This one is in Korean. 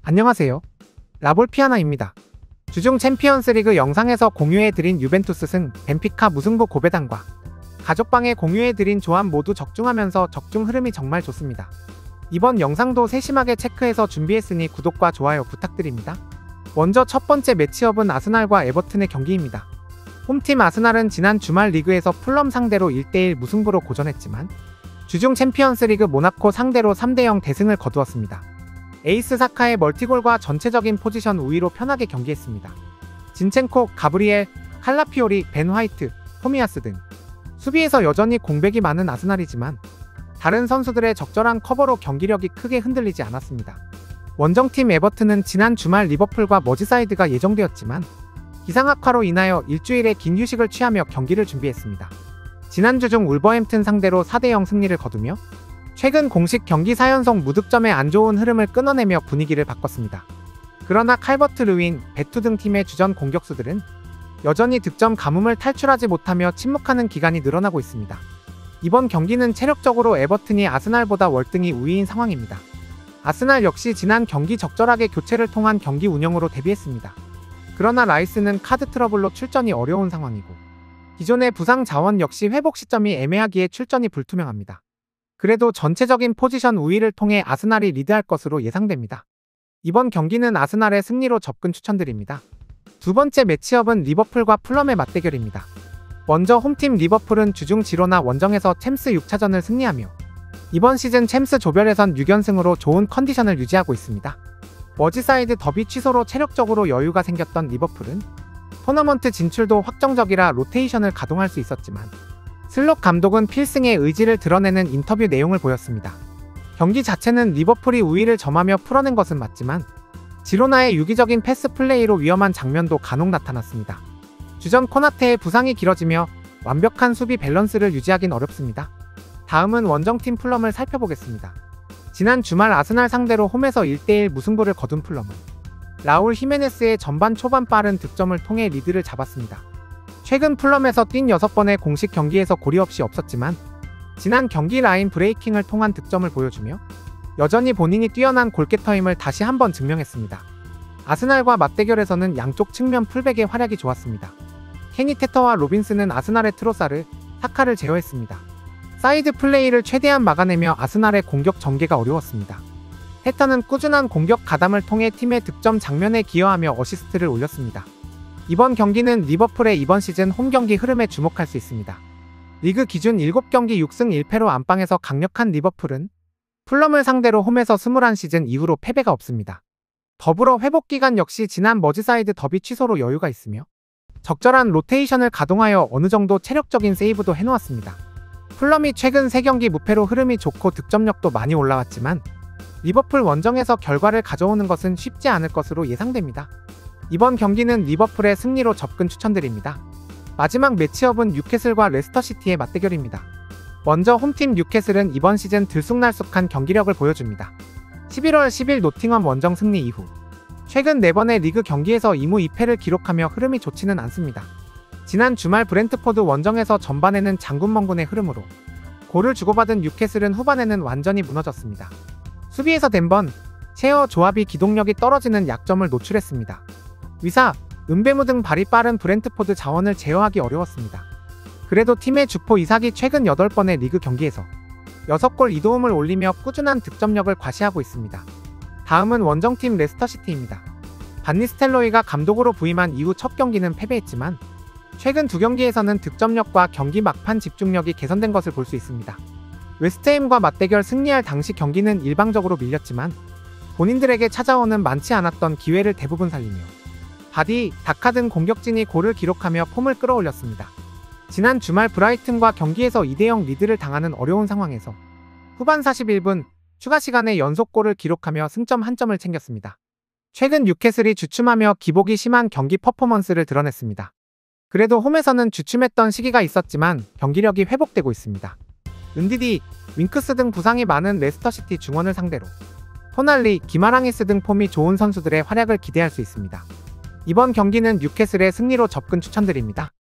안녕하세요. 라볼피아나입니다. 주중 챔피언스리그 영상에서 공유해드린 유벤투스 승, 벤피카 무승부 고배당과 가족방에 공유해드린 조합 모두 적중하면서 적중 흐름이 정말 좋습니다. 이번 영상도 세심하게 체크해서 준비했으니 구독과 좋아요 부탁드립니다. 먼저 첫 번째 매치업은 아스날과 에버튼의 경기입니다. 홈팀 아스날은 지난 주말 리그에서 풀럼 상대로 1대1 무승부로 고전했지만 주중 챔피언스리그 모나코 상대로 3대0 대승을 거두었습니다. 에이스 사카의 멀티골과 전체적인 포지션 우위로 편하게 경기했습니다. 진첸코, 가브리엘, 칼라피오리, 벤 화이트, 토미야스 등 수비에서 여전히 공백이 많은 아스날이지만 다른 선수들의 적절한 커버로 경기력이 크게 흔들리지 않았습니다. 원정팀 에버튼은 지난 주말 리버풀과 머지사이드가 예정되었지만 기상 악화로 인하여 일주일의 긴 휴식을 취하며 경기를 준비했습니다. 지난주 중 울버햄튼 상대로 4대0 승리를 거두며 최근 공식 경기 4연속 무득점의 안 좋은 흐름을 끊어내며 분위기를 바꿨습니다. 그러나 칼버트 르윈, 베투 등 팀의 주전 공격수들은 여전히 득점 가뭄을 탈출하지 못하며 침묵하는 기간이 늘어나고 있습니다. 이번 경기는 체력적으로 에버튼이 아스날보다 월등히 우위인 상황입니다. 아스날 역시 지난 경기 적절하게 교체를 통한 경기 운영으로 데뷔했습니다. 그러나 라이스는 카드 트러블로 출전이 어려운 상황이고 기존의 부상 자원 역시 회복 시점이 애매하기에 출전이 불투명합니다. 그래도 전체적인 포지션 우위를 통해 아스날이 리드할 것으로 예상됩니다. 이번 경기는 아스날의 승리로 접근 추천드립니다. 두 번째 매치업은 리버풀과 풀럼의 맞대결입니다. 먼저 홈팀 리버풀은 주중 지로나 원정에서 챔스 6차전을 승리하며 이번 시즌 챔스 조별에선 6연승으로 좋은 컨디션을 유지하고 있습니다. 머지사이드 더비 취소로 체력적으로 여유가 생겼던 리버풀은 토너먼트 진출도 확정적이라 로테이션을 가동할 수 있었지만 슬롯 감독은 필승의 의지를 드러내는 인터뷰 내용을 보였습니다. 경기 자체는 리버풀이 우위를 점하며 풀어낸 것은 맞지만 지로나의 유기적인 패스 플레이로 위험한 장면도 간혹 나타났습니다. 주전 코나테의 부상이 길어지며 완벽한 수비 밸런스를 유지하긴 어렵습니다. 다음은 원정팀 풀럼을 살펴보겠습니다. 지난 주말 아스날 상대로 홈에서 1대1 무승부를 거둔 풀럼은 라울 히메네스의 전반 초반 빠른 득점을 통해 리드를 잡았습니다. 최근 풀럼에서 뛴 6번의 공식 경기에서 고리 없이 없었지만 지난 경기 라인 브레이킹을 통한 득점을 보여주며 여전히 본인이 뛰어난 골게터임을 다시 한번 증명했습니다. 아스날과 맞대결에서는 양쪽 측면 풀백의 활약이 좋았습니다. 케니 테터와 로빈스는 아스날의 트로사르, 사카를 제어했습니다. 사이드 플레이를 최대한 막아내며 아스날의 공격 전개가 어려웠습니다. 테터는 꾸준한 공격 가담을 통해 팀의 득점 장면에 기여하며 어시스트를 올렸습니다. 이번 경기는 리버풀의 이번 시즌 홈경기 흐름에 주목할 수 있습니다. 리그 기준 7경기 6승 1패로 안방에서 강력한 리버풀은 풀럼을 상대로 홈에서 21시즌 이후로 패배가 없습니다. 더불어 회복기간 역시 지난 머지사이드 더비 취소로 여유가 있으며 적절한 로테이션을 가동하여 어느 정도 체력적인 세이브도 해놓았습니다. 풀럼이 최근 3경기 무패로 흐름이 좋고 득점력도 많이 올라왔지만 리버풀 원정에서 결과를 가져오는 것은 쉽지 않을 것으로 예상됩니다. 이번 경기는 리버풀의 승리로 접근 추천드립니다. 마지막 매치업은 뉴캐슬과 레스터시티의 맞대결입니다. 먼저 홈팀 뉴캐슬은 이번 시즌 들쑥날쑥한 경기력을 보여줍니다. 11월 10일 노팅엄 원정 승리 이후 최근 4번의 리그 경기에서 2무 2패를 기록하며 흐름이 좋지는 않습니다. 지난 주말 브렌트포드 원정에서 전반에는 장군멍군의 흐름으로 골을 주고받은 뉴캐슬은 후반에는 완전히 무너졌습니다. 수비에서 덴번, 셰어 조합이 기동력이 떨어지는 약점을 노출했습니다. 위사, 은베무 등 발이 빠른 브렌트포드 자원을 제어하기 어려웠습니다. 그래도 팀의 주포 이삭이 최근 8번의 리그 경기에서 6골 2도움을 올리며 꾸준한 득점력을 과시하고 있습니다. 다음은 원정팀 레스터시티입니다. 반니스텔로이가 감독으로 부임한 이후 첫 경기는 패배했지만 최근 2경기에서는 득점력과 경기 막판 집중력이 개선된 것을 볼 수 있습니다. 웨스트햄과 맞대결 승리할 당시 경기는 일방적으로 밀렸지만 본인들에게 찾아오는 많지 않았던 기회를 대부분 살리며 바디, 다카 등 공격진이 골을 기록하며 폼을 끌어올렸습니다. 지난 주말 브라이튼과 경기에서 2대0 리드를 당하는 어려운 상황에서 후반 41분 추가 시간에 연속골을 기록하며 승점 1점을 챙겼습니다. 최근 뉴캐슬이 주춤하며 기복이 심한 경기 퍼포먼스를 드러냈습니다. 그래도 홈에서는 주춤했던 시기가 있었지만 경기력이 회복되고 있습니다. 은디디, 윙크스 등 부상이 많은 레스터시티 중원을 상대로 토날리, 기마랑이스 등 폼이 좋은 선수들의 활약을 기대할 수 있습니다. 이번 경기는 뉴캐슬의 승리로 접근 추천드립니다.